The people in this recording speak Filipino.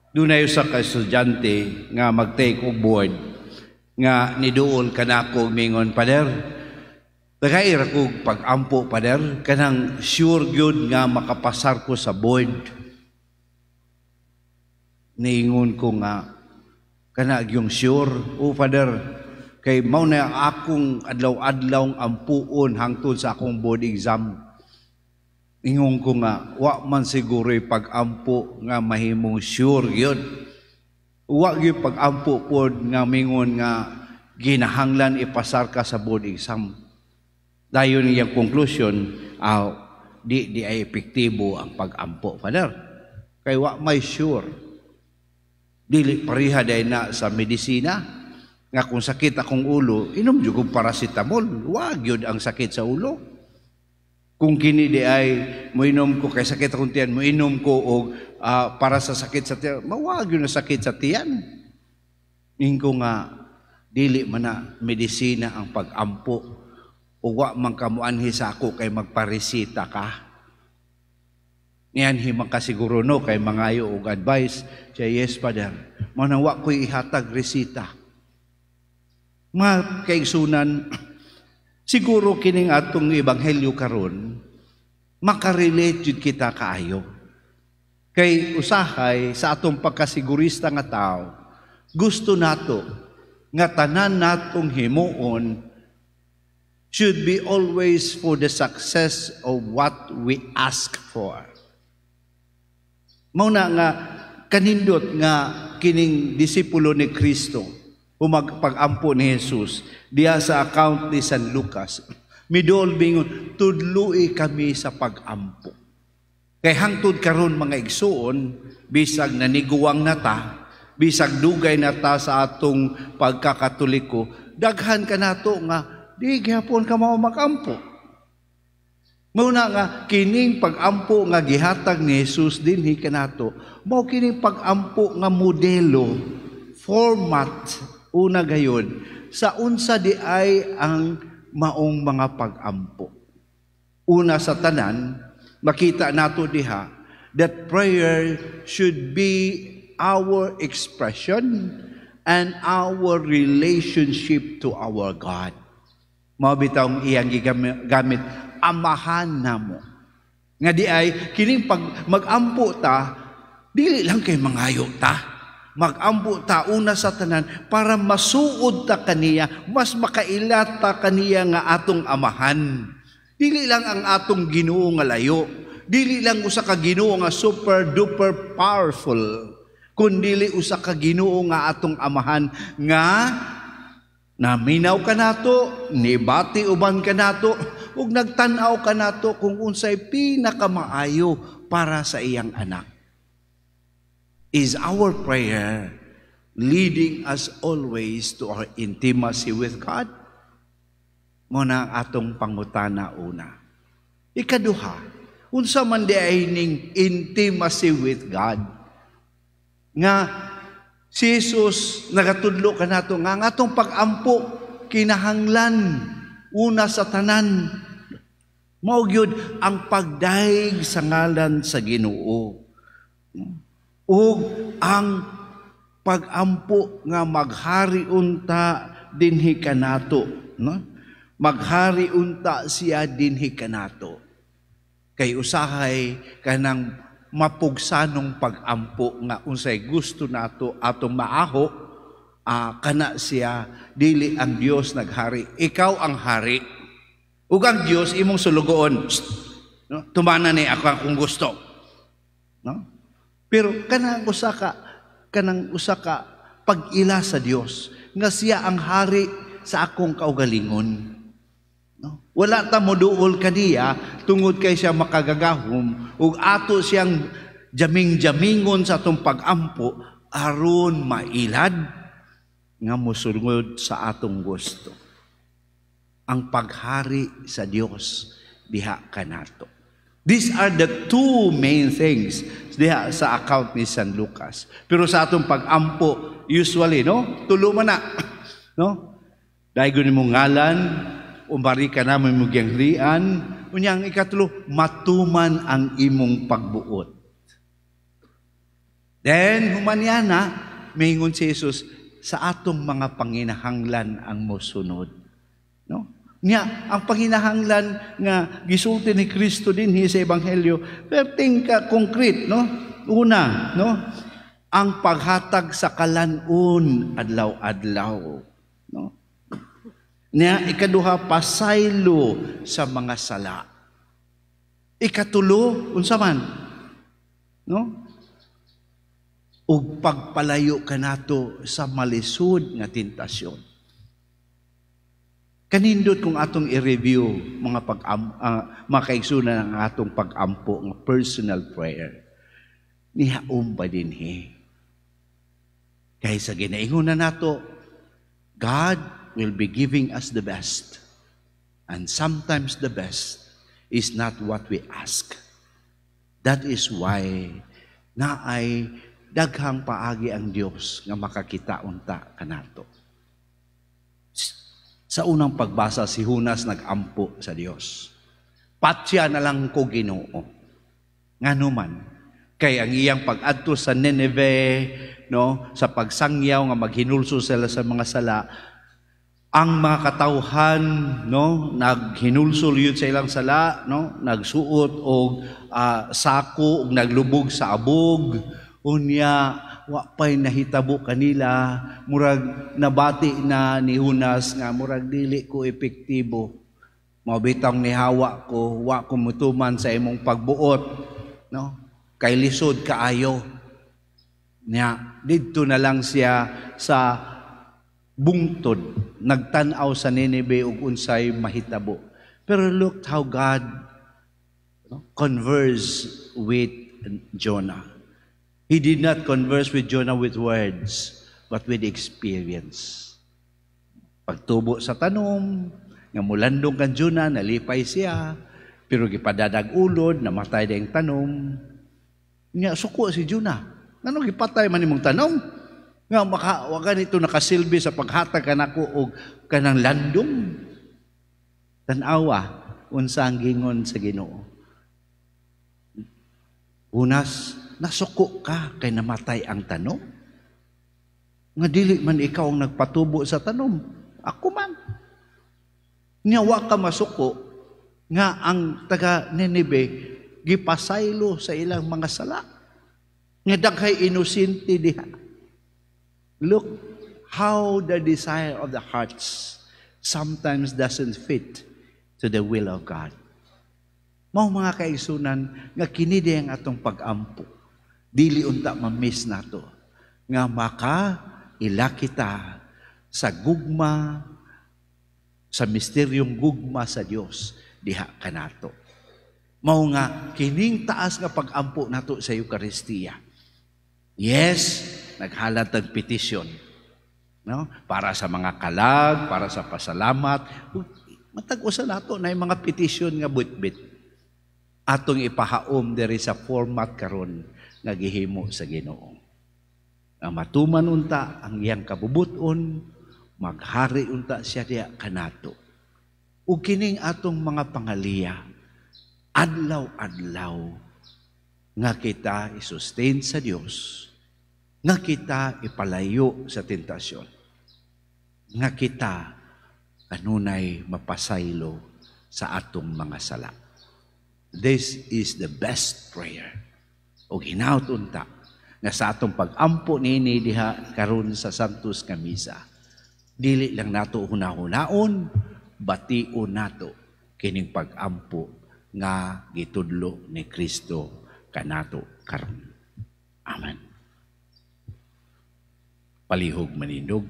Dunay usa ka estudyante nga mag-take of board nga niduol kanako mingon, Pader, dagay ko pag-ampo, Pader, kanang sure gyud nga makapasar ko sa board. Niingon ko nga, kana yung sure, o Pader, kay mao na akong adlaw-adlaw ampuon hangtod sa akong board exam. Ingon ko nga, wa man siguro pag-ampo nga mahimong sure yun. Wa gyud pag-ampo pod nga mingon nga ginahanglan ipasar ka sa board exam. Dayon niyang conclusion, di ay epektibo ang pag-ampo, Father. Kay wa may sure. Dili pareha day na sa medisina. Nga kung sakit akong ulo, inom jud ko paracetamol. Wa gyud ang sakit sa ulo. Kung kini di ay moinom ko kay sakit akong tiyan, moinom ko og para sa sakit sa tiyan, mawag yun na sakit sa tiyan. Ingko nga dili man na medisina ang pag-ampo o wa man kamuanhi sa ako kay magparesita ka. Niyan himang kasiguro no kay mangayo og advice siya, yes Father, manang wa ko'y ihatag resita. Mga kaigsunan, siguro kining atong ebanghelyo karon makarelate jud kita kaayo. Kay usahay sa atong pagkasigurista nga tao, gusto nato nga tanan natong himuon should be always for the success of what we ask for. Mao na nga kanindot nga kining disipulo ni Kristo umagpag-ampo ni Jesus diya sa account ni San Lucas, midol bingon, tudloi kami sa pag-ampo. Kay hangtod karon mga igsuon, bisag naniguwang nata, bisag dugay nata sa atong pagkakatoliko, daghan ka nato nga, di gyapon ka mao mag-ampo. Muna nga, kining pag-ampo nga gihatag ni Jesus dinhi kanato, mao kining pag-ampo nga modelo, format, una gayon, sa unsa di ay ang maong mga pag-ampo. Una sa tanan, makita nato diha that prayer should be our expression and our relationship to our God. Mao bitaw iyang gigamit, amahan namo. Nga di ay kining pag mag-ampo ta, dili lang kay mangayo ta. Mag-ampo ta una sa tanan para masuod ta kaniya, mas makailat ta kaniya nga atong amahan. Dili lang ang atong Ginoo nga layo, dili lang usa ka Ginoo nga super duper powerful, kundi usa ka Ginoo nga atong amahan nga naminaw ka nato, nibati uban ka nato, ug nagtan-aw ka nato kung unsay pinakamaayo para sa iyang anak. Is our prayer leading us always to our intimacy with God? Muna ang atong pangutana una. Ikaduha, unsa man di ay ning intimacy with God? Nga si Jesus nagatudlo ka nato nga ang atong pag-ampo kinahanglan una sa tanan. Mao gyud ang pagdaig sa ngalan sa Ginoo. O ang pag-ampo nga maghari unta dinhi kanato, no? Maghari unta siya dinhi kanato. Kay usahay kanang mapugsanong pag-ampo nga unsay gusto nato atong maaho, kana siya dili ang Dios naghari, ikaw ang hari. Ug ang Dios imong sulugoon, no? Tumana ni ako kung gusto, no? Pero kanang usa ka pag-ila sa Dios nga siya ang hari sa akong kaugalingon. No? Wala ta moduol kaniya tungod kay siya makagagahom ug ato siyang jaming-jamingon sa atong pag-ampo aron mailad nga mosulod sa atong gusto. Ang paghari sa Dios diha kanato. These are the two main things diha sa account ni San Lucas. Pero sa atong pag-ampo, usually, no? Tulo man na. No? Dahil mo ngalan, umbari ka namin mo gyanglian, unyang ikatulo, matuman ang imong pagbuot. Then, humanyana, mingon si Jesus, sa atong mga panginahanglan ang mosunod. No? Nga, ang panginahanglan nga gisulti ni Kristo din sa Ebanghelyo, perting ka concrete, no? Una, no? Ang paghatag sa kalan-un adlaw-adlaw, no? Nga, ikaduha, pasaylo sa mga sala. Ikatulo, unsa man, no? Ug pagpalayo ka nato sa malisud nga tentasyon. Kanindot kung atong i-review mga makaigsunan ang atong pag-ampo nga personal prayer. Nihaom ba din Kaya sa ginaingon na nato, God will be giving us the best. And sometimes the best is not what we ask. That is why naay daghang paagi ang Dios nga makakita unta kanato. Sa unang pagbasa, si Jonas nag-ampo sa Dios. Patya na lang ko Ginoo. Ngano man, kay ang iyang pag-adto sa Nineveh, no, sa pagsangyaw nga maghinulso sila sa mga sala, ang mga katawhan, no, naghinulsol yun sa ilang sala, no, nagsuot og sako og naglubog sa abog. Unya, wa pa'y nahitabo kanila, murag nabati na ni Jonas nga murag dili ko epektibo. Mabitang nihawa ko, wa ko mutuman sa imong pagbuot, no? Kay lisod kaayo. Nya, didto na lang siya sa bungtod, nagtan-aw sa Nineveh ug unsay mahitabo. Pero look how God conversed with Jonah. He did not converse with Jonah with words, but with experience. Pagtubo sa tanom, nga mulandong kan Jonah, nalipay siya, pero gipadadag ulod, namatay dayang tanom. Nga suko si Jonah. Ano gipatay man imong tanom? Nga wa ganito nakasilbi sa paghatag kanako og kanang landong. Tan-awa unsa ang gingon sa Ginoo. Unas, nasuko ka kay namatay ang tanom? Nga dili man ikaw ang nagpatubo sa tanom. Ako man. Nga wa ka masuko nga ang taga Nineveh gipasaylo sa ilang mga sala. Nga daghay inosente diha. Look how the desire of the hearts sometimes doesn't fit to the will of God. Mao mga kaigsunan nga kini ang atong pag-ampo. Dili unta ma-miss nato nga maka ila kita sa gugma, sa misteryong gugma sa Dios diha kanato. Mao nga kining taas nga pag-ampo nato sa Eucharistia. Yes, naghalat og petition, no? Para sa mga kalag, para sa pasalamat. Matag-usa nato na mga petition nga bitbit. Atong ipahaom diri sa format karon nga gihimo sa Ginoo. Ang matuman unta ang iyang kabubuton, maghari unta siya diya kanato. Ug kining atong mga pangaliya, adlaw-adlaw nga kita i-sustain sa Dios, nga kita ipalayo sa tentasyon, nga kita kanunay mapasaylo sa atong mga sala. This is the best prayer. O hinaut unta nga sa atong pag-ampo nini diha karon sa Santos nga Misa. Dili lang nato hunahunaon, bation nato kining pag-ampo nga gitudlo ni Kristo kanato karon. Amen. Palihog manindog.